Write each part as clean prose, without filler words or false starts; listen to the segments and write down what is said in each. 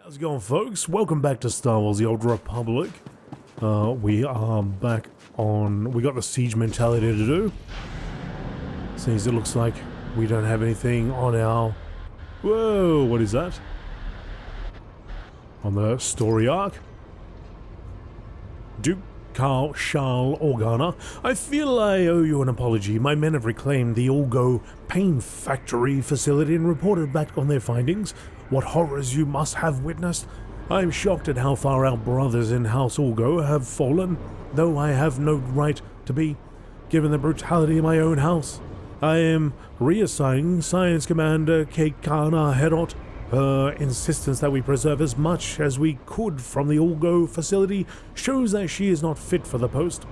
How's it going, folks? Welcome back to Star Wars: The Old Republic. We are back on... We got the siege mentality to do. Seems it looks like we don't have anything on our... Whoa, what is that? On the story arc. Duke Carl Charles Organa, I feel I owe you an apology. My men have reclaimed the Olgo Pain Factory facility and reported back on their findings. What horrors you must have witnessed. I am shocked at how far our brothers in House Olgo have fallen, though I have no right to be, given the brutality of my own house. I am reassigning Science Commander Keikana Herot. Her insistence that we preserve as much as we could from the Olgo facility shows that she is not fit for the post.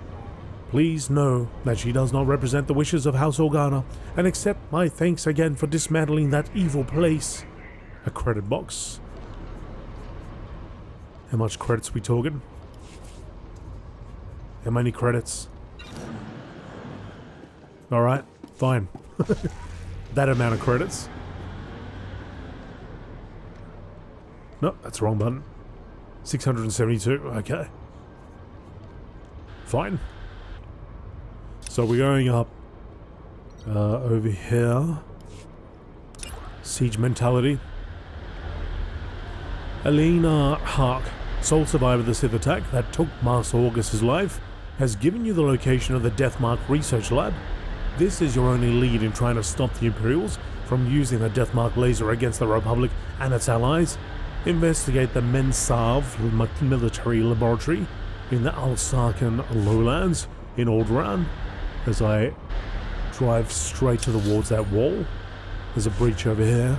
Please know that she does not represent the wishes of House Organa, and accept my thanks again for dismantling that evil place. A credit box. How much credits we talking? How many credits? Alright, fine. That amount of credits. No, that's the wrong button. 672, okay. Fine. So we're going up over here. Siege mentality. Elena Hark, sole survivor of the Sith attack that took Master Augus's life, has given you the location of the Deathmark Research Lab. This is your only lead in trying to stop the Imperials from using the Deathmark laser against the Republic and its allies. Investigate the Mensav military laboratory in the Al-Sarkin lowlands in Alderaan. As I drive straight towards that wall, there's a breach over here.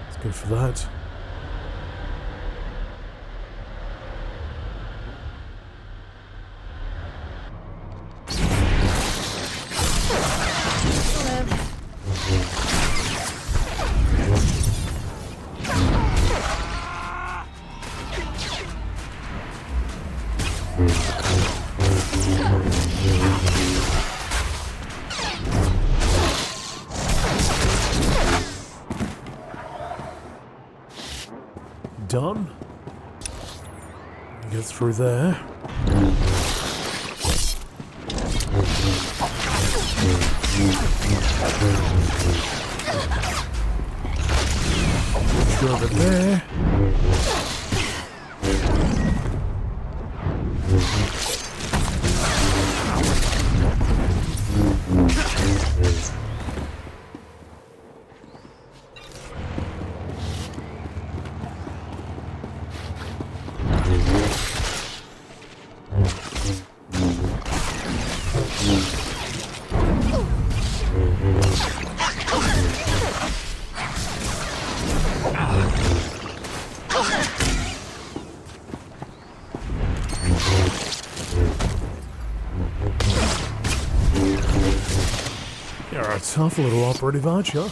Let's go for that. Done. Get through there. Go over there. You're a tough little operative, aren't you?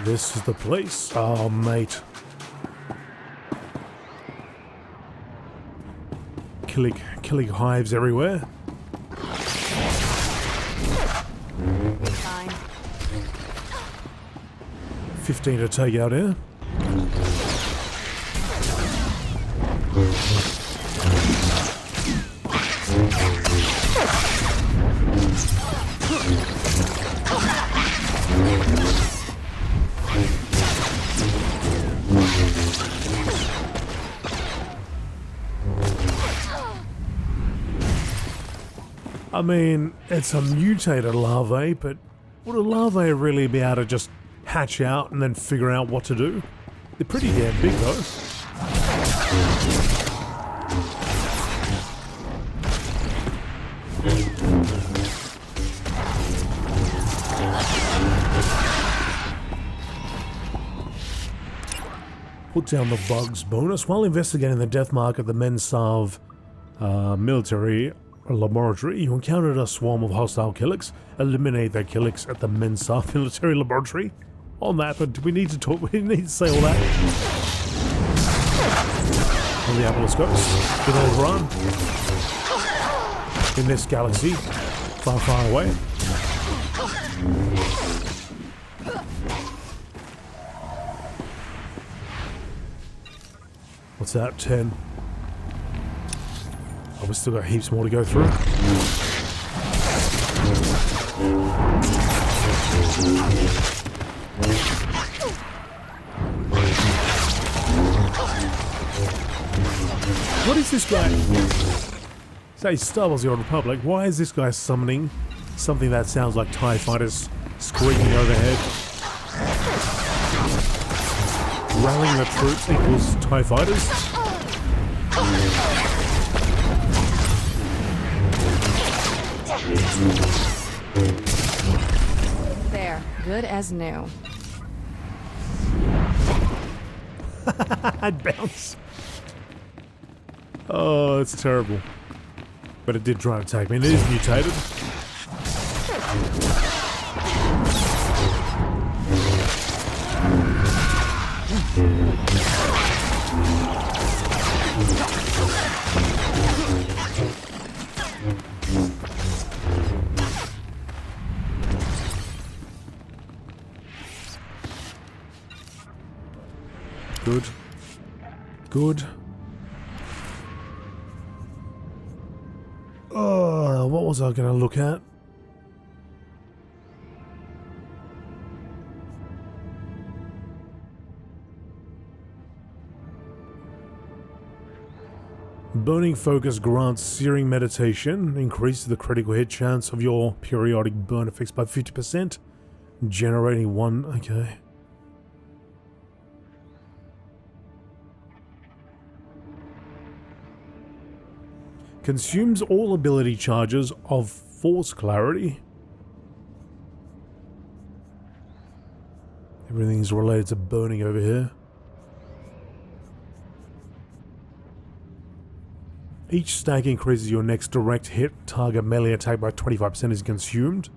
This is the place. Oh, mate. Killing hives everywhere. Fine. 15 to take out here. I mean, it's a mutated larvae, but would a larvae really be able to just hatch out and then figure out what to do? They're pretty damn big, though. Put down the bugs bonus. While investigating the death mark at the Mensav military laboratory, you encountered a swarm of hostile Killiks. Eliminate their Killiks at the Mensav military laboratory. On that, but do we need to talk? We need to say all that. from the Atlas Coast with all run in this galaxy, far, far away. What's that? 10. Oh, we still got heaps more to go through. What is this guy? Say Star Wars: The Old Republic. Why is this guy summoning something that sounds like TIE fighters screaming overhead? Rallying the troops equals TIE fighters? There, good as new. I'd bounce. Oh, it's terrible. But it did try and attack me, and it is mutated. Good. Good. What was I going to look at? Burning focus grants searing meditation, increases the critical hit chance of your periodic burn effects by 50%, generating one. Okay. Consumes all ability charges of Force Clarity. Everything's related to burning over here. Each stack increases your next direct hit target melee attack by 25% is consumed.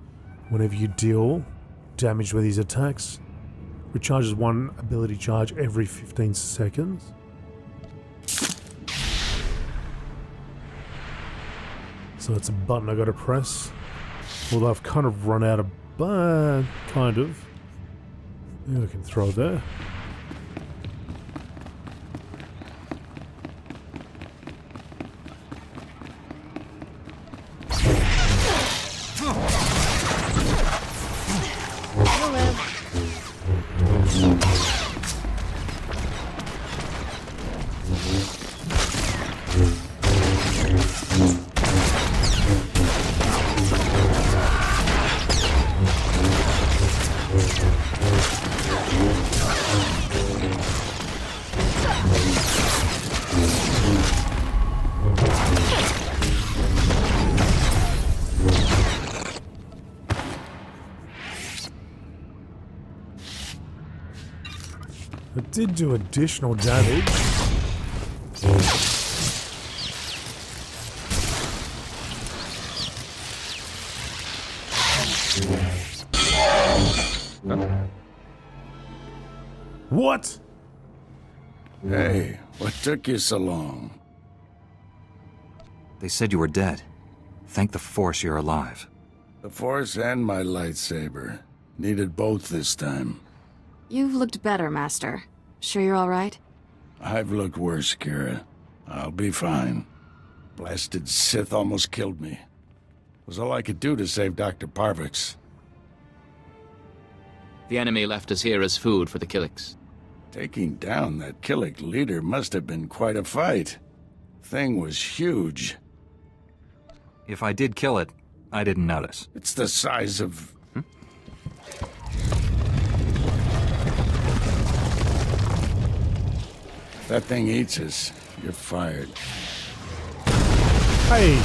Whenever you deal damage with these attacks, recharges one ability charge every 15 seconds. So it's a button I gotta press. Although I've kind of run out of kind of. Yeah, I can throw it there. It did do additional damage. What? Hey, what took you so long? They said you were dead. Thank the Force you're alive. The Force and my lightsaber. Needed both this time. You've looked better, Master. Sure you're all right? I've looked worse, Kira. I'll be fine. Blasted Sith almost killed me. Was all I could do to save Dr. Parvix. The enemy left us here as food for the Killiks. Taking down that Killik leader must have been quite a fight. Thing was huge. If I did kill it, I didn't notice. It's the size of... If that thing eats us, you're fired. Hey!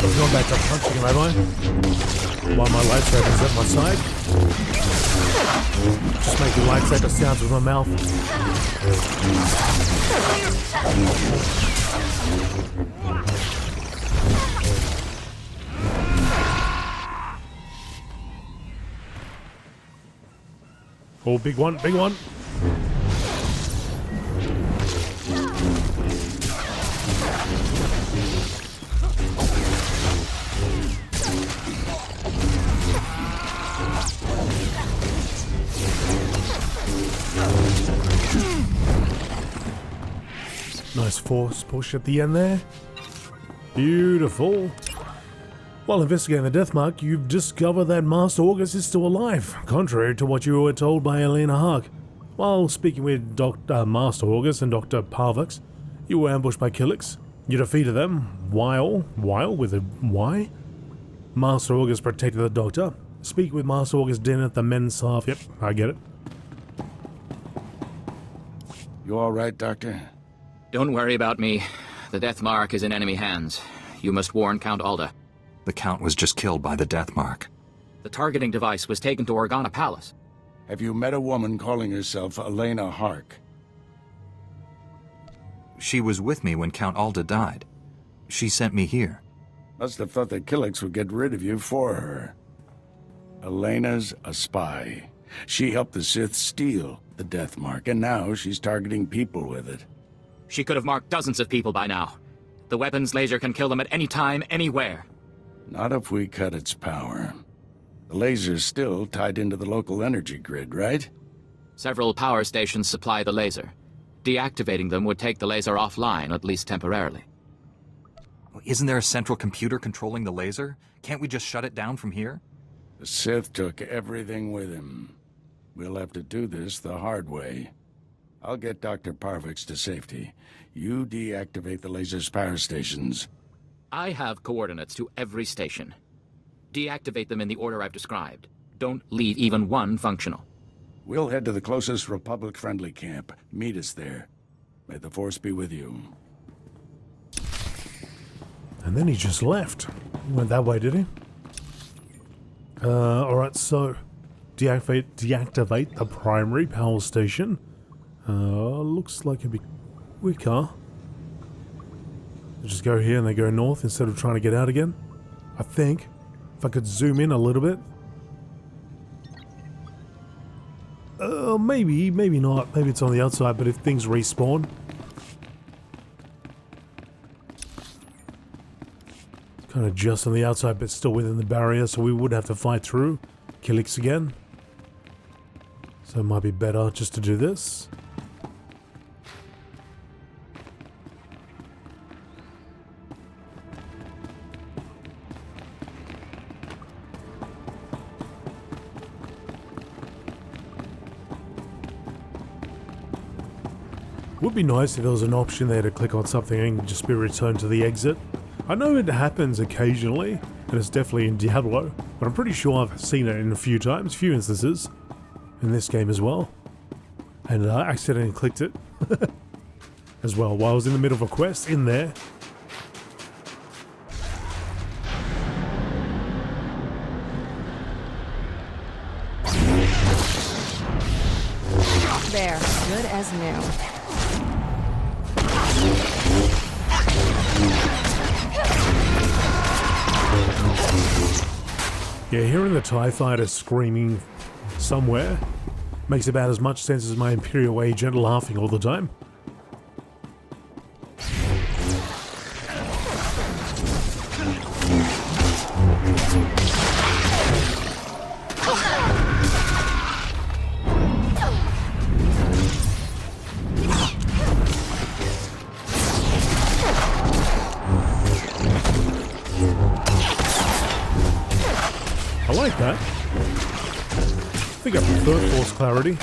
I've gone back to punching him, have I? While my lightsaber's at my side. Just making lightsaber sounds with my mouth. Oh, big one, big one. Nice force push at the end there. Beautiful. While investigating the death mark, you've discovered that Master August is still alive, contrary to what you were told by Elena Hark. While speaking with Master August and Dr. Parvix, you were ambushed by Killix. You defeated them while with a Y? Master August protected the Doctor. Speak with Master August dinner at the men's half. Yep, I get it. You all right, Doctor? Don't worry about me. The death mark is in enemy hands. You must warn Count Alda. The Count was just killed by the death mark. The targeting device was taken to Organa Palace. Have you met a woman calling herself Elena Hark? She was with me when Count Alda died. She sent me here. Must have thought that Killix would get rid of you for her. Elena's a spy. She helped the Sith steal the death mark, and now she's targeting people with it. She could have marked dozens of people by now. The weapon's laser can kill them at any time, anywhere. Not if we cut its power. The laser's still tied into the local energy grid, right? Several power stations supply the laser. Deactivating them would take the laser offline, at least temporarily. Isn't there a central computer controlling the laser? Can't we just shut it down from here? The Sith took everything with him. We'll have to do this the hard way. I'll get Dr. Parvix to safety. You deactivate the laser's power stations. I have coordinates to every station. Deactivate them in the order I've described. Don't leave even one functional. We'll head to the closest Republic-friendly camp. Meet us there. May the Force be with you. And then he just left. He went that way, did he? Alright, so deactivate the primary power station. Looks like it'd be quicker. They just go here and they go north instead of trying to get out again. I think. If I could zoom in a little bit. Maybe not. Maybe it's on the outside, but if things respawn. Kind of just on the outside, but still within the barrier, so we would have to fight through Killix again. So it might be better just to do this. Would be nice if there was an option there to click on something and just be returned to the exit. I know it happens occasionally, and it's definitely in Diablo, but I'm pretty sure I've seen it in a few instances, in this game as well. And I accidentally clicked it as well while I was in the middle of a quest in there. There, good as new. Yeah, hearing the TIE fighter screaming somewhere makes about as much sense as my Imperial agent laughing all the time. I like that. I think I prefer force clarity.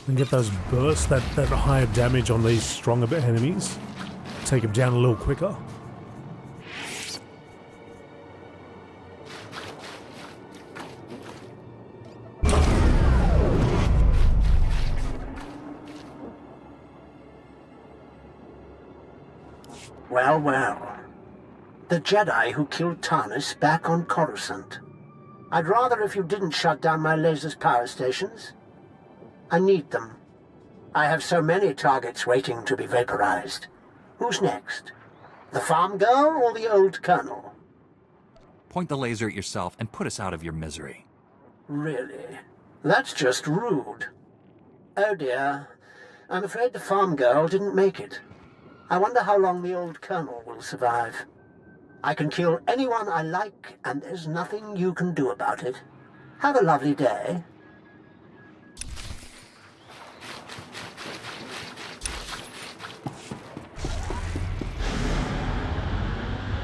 And get those bursts, that higher damage on these stronger enemies. Take them down a little quicker. Well, well. The Jedi who killed Tarnis back on Coruscant. I'd rather if you didn't shut down my laser's power stations. I need them. I have so many targets waiting to be vaporized. Who's next? The farm girl or the old colonel? Point the laser at yourself and put us out of your misery. Really? That's just rude. Oh dear. I'm afraid the farm girl didn't make it. I wonder how long the old colonel will survive. I can kill anyone I like, and there's nothing you can do about it. Have a lovely day.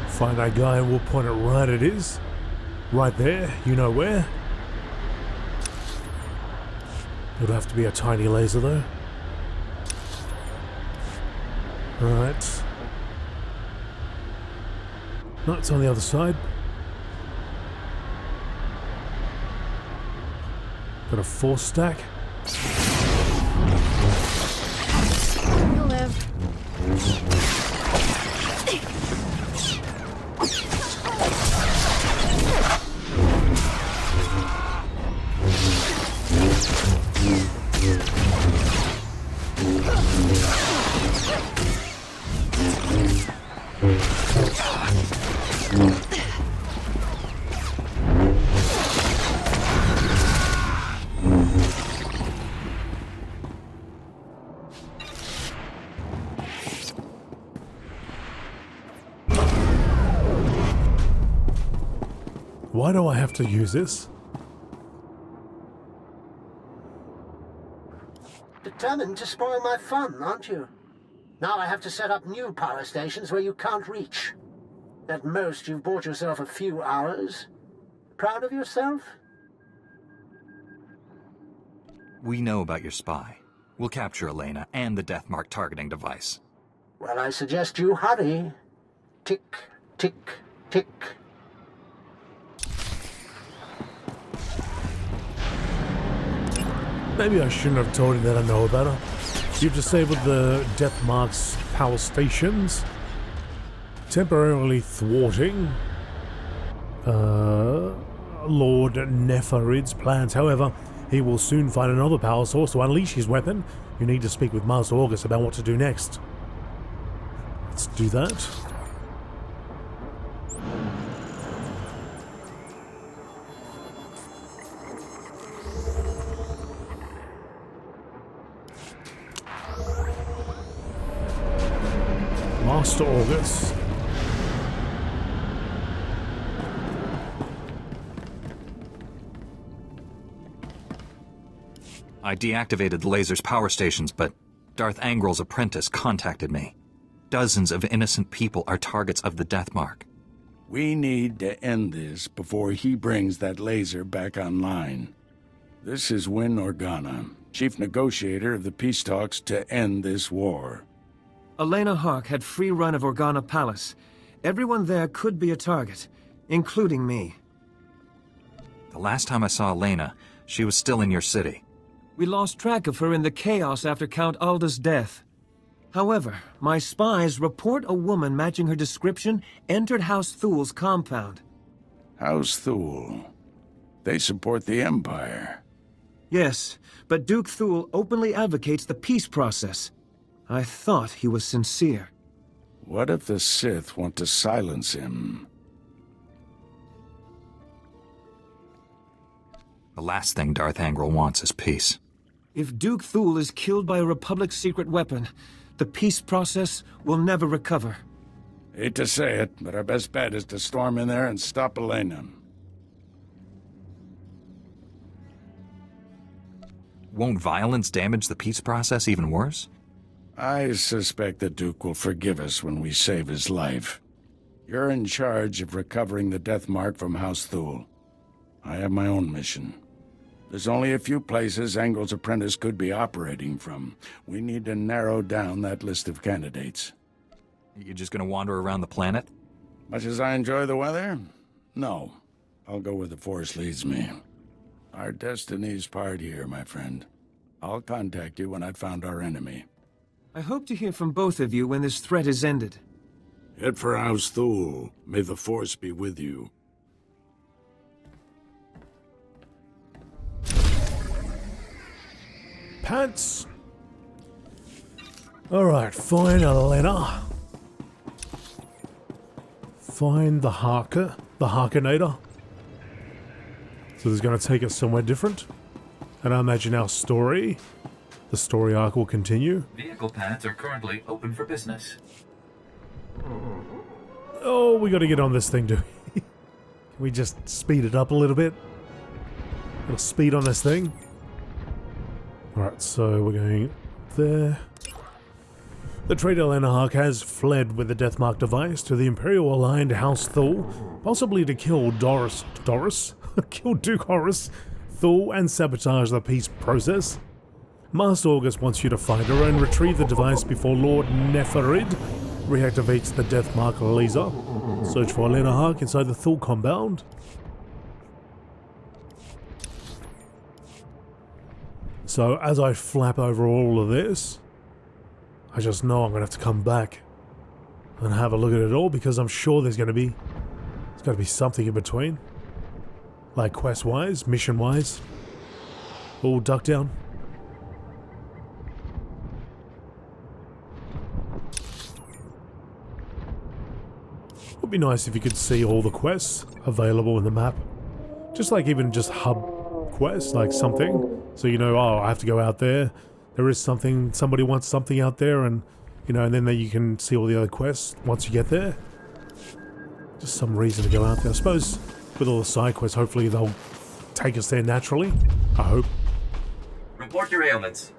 Find that guy and we'll point it right at his. Right there, you know where. It'll have to be a tiny laser though. Right. No, it's on the other side. Got a 4 stack. You'll live. Why do I have to use this? Determined to spoil my fun, aren't you? Now I have to set up new power stations where you can't reach. At most, you've bought yourself a few hours. Proud of yourself? We know about your spy. We'll capture Elena and the Deathmark targeting device. Well, I suggest you hurry. Tick, tick, tick. Maybe I shouldn't have told you that I know about her. You've disabled the Deathmark's power stations, temporarily thwarting Lord Nefarid's plans. However, he will soon find another power source to unleash his weapon. You need to speak with Master August about what to do next. Let's do that. Master August. I deactivated the laser's power stations, but Darth Angrel's apprentice contacted me. Dozens of innocent people are targets of the Deathmark. We need to end this before he brings that laser back online. This is Win Organa, chief negotiator of the peace talks to end this war. Elena Hawk had free run of Organa Palace. Everyone there could be a target, including me. The last time I saw Elena, she was still in your city. We lost track of her in the chaos after Count Alda's death. However, my spies report a woman matching her description entered House Thul's compound. House Thul? They support the Empire. Yes, but Duke Thul openly advocates the peace process. I thought he was sincere. What if the Sith want to silence him? The last thing Darth Angrel wants is peace. If Duke Thul is killed by a Republic secret weapon, the peace process will never recover. Hate to say it, but our best bet is to storm in there and stop Elena. Won't violence damage the peace process even worse? I suspect the Duke will forgive us when we save his life. You're in charge of recovering the Deathmark from House Thul. I have my own mission. There's only a few places Angel's apprentice could be operating from. We need to narrow down that list of candidates. You're just gonna wander around the planet? Much as I enjoy the weather? No. I'll go where the Force leads me. Our destiny's part here, my friend. I'll contact you when I've found our enemy. I hope to hear from both of you when this threat is ended. Head for House Thule. May the Force be with you. Pants. Alright, find Elena. Find the Harkinator. So this is going to take us somewhere different. And I imagine our story, the story arc will continue. Vehicle paths are currently open for business. Oh, we got to get on this thing, do we? Can we just speed it up a little bit? A little speed on this thing. Alright, so we're going there. The traitor Elena Hark has fled with the Deathmark device to the Imperial-aligned House Thule, possibly to kill kill Duke Horus, Thule, and sabotage the peace process. Master August wants you to find her and retrieve the device before Lord Neferid reactivates the Deathmark laser. Search for Elena Hark inside the Thule compound. So as I flap over all of this, I just know I'm going to have to come back and have a look at it all, because I'm sure there's got to be something in between. Like quest-wise, mission-wise. Oh, duck down. Would be nice if you could see all the quests available in the map. Just like even just hub quests, like something. So you know, oh, I have to go out there. There is something, somebody wants something out there, and you know, and then you can see all the other quests once you get there. Just some reason to go out there. I suppose with all the side quests, hopefully they'll take us there naturally. I hope. Report your ailments.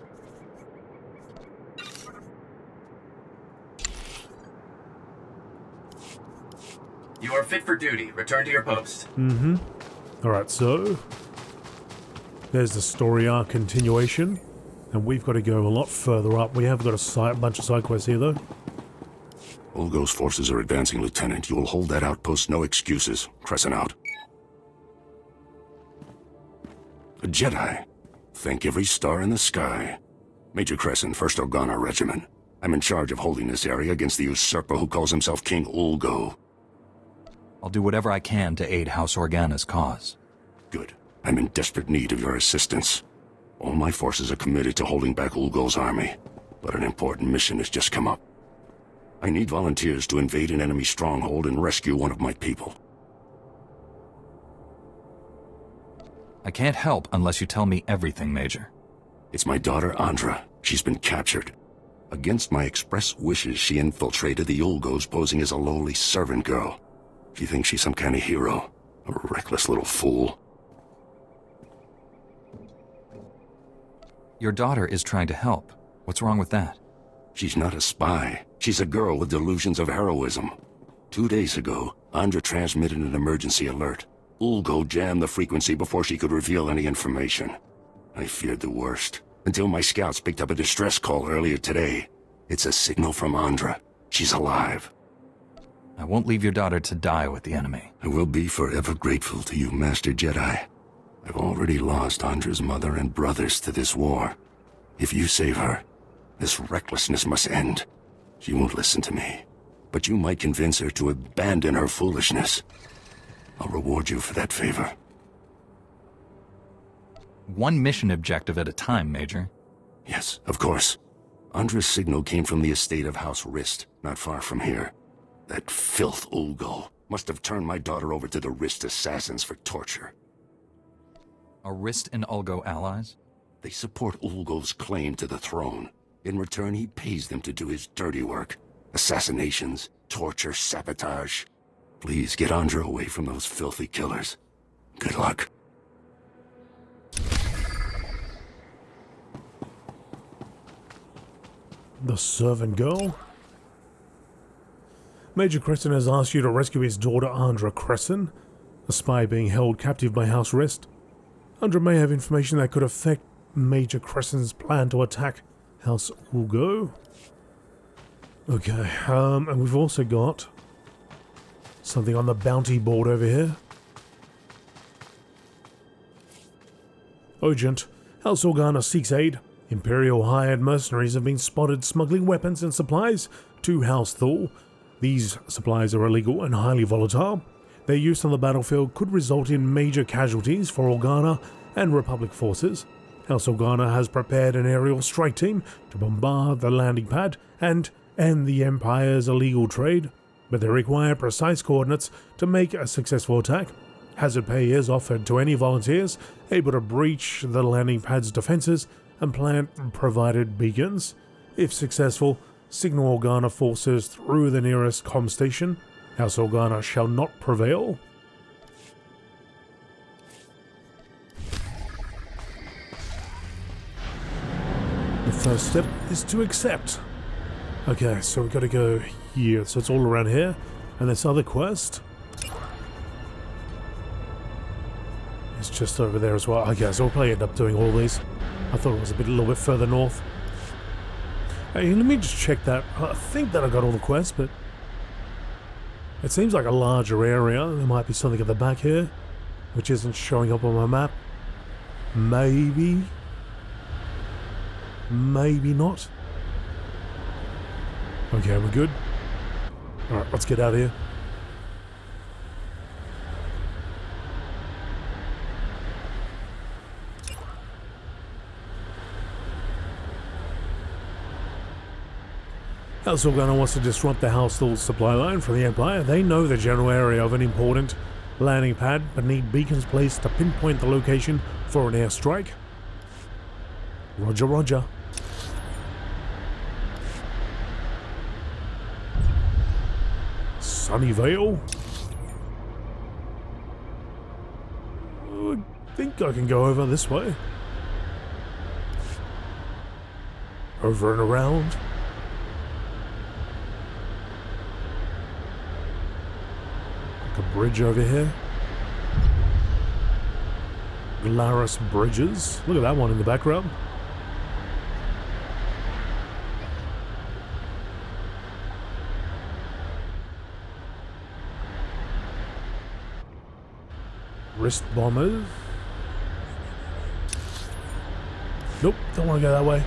You are fit for duty. Return to your post. Mm-hmm. Alright, so there's the story arc continuation. And we've got to go a lot further up. We have got a bunch of side quests here, though. Ulgo's forces are advancing, Lieutenant. You will hold that outpost, no excuses. Crescent out. A Jedi. Thank every star in the sky. Major Crescent, 1st Organa Regiment. I'm in charge of holding this area against the usurper who calls himself King Ulgo. I'll do whatever I can to aid House Organa's cause. Good. I'm in desperate need of your assistance. All my forces are committed to holding back Ulgo's army, but an important mission has just come up. I need volunteers to invade an enemy stronghold and rescue one of my people. I can't help unless you tell me everything, Major. It's my daughter, Andra. She's been captured. Against my express wishes, she infiltrated the Ulgos posing as a lowly servant girl. She thinks she's some kind of hero. A reckless little fool. Your daughter is trying to help. What's wrong with that? She's not a spy. She's a girl with delusions of heroism. 2 days ago, Andra transmitted an emergency alert. Ulgo jammed the frequency before she could reveal any information. I feared the worst, until my scouts picked up a distress call earlier today. It's a signal from Andra. She's alive. I won't leave your daughter to die with the enemy. I will be forever grateful to you, Master Jedi. I've already lost Andra's mother and brothers to this war. If you save her, this recklessness must end. She won't listen to me, but you might convince her to abandon her foolishness. I'll reward you for that favor. One mission objective at a time, Major. Yes, of course. Andra's signal came from the estate of House Rist, not far from here. That filth Ulgo must have turned my daughter over to the Rist assassins for torture. Are Rist and Ulgo allies? They support Ulgo's claim to the throne. In return, he pays them to do his dirty work. Assassinations, torture, sabotage. Please get Andra away from those filthy killers. Good luck. The servant girl? Major Crescent has asked you to rescue his daughter Andra Crescent, a spy being held captive by House Rist. Andra may have information that could affect Major Crescent's plan to attack House Ulgo. Okay, and we've also got something on the bounty board over here. Urgent. House Organa seeks aid. Imperial hired mercenaries have been spotted smuggling weapons and supplies to House Thule. These supplies are illegal and highly volatile. Their use on the battlefield could result in major casualties for Organa and Republic forces. House Organa has prepared an aerial strike team to bombard the landing pad and end the Empire's illegal trade, but they require precise coordinates to make a successful attack. Hazard pay is offered to any volunteers able to breach the landing pad's defenses and plant provided beacons. If successful, signal Organa forces through the nearest comm station. House Organa shall not prevail. The first step is to accept. Okay, so we've got to go here. So it's all around here. And this other quest is just over there as well. Okay, so we'll probably end up doing all these. I thought it was a little bit further north. Hey, let me just check that. I think that I got all the quests, but it seems like a larger area. There might be something at the back here, which isn't showing up on my map. Maybe. Maybe not. Okay, we're good. Alright, let's get out of here. House Organa wants to disrupt the House Thule supply line from the Empire. They know the general area of an important landing pad, but need beacons placed to pinpoint the location for an airstrike. Roger, roger. Sunnyvale? I think I can go over this way. Over and around. Like a bridge over here. Glarus Bridges. Look at that one in the background. Wrist bombers. Nope, don't want to go that way.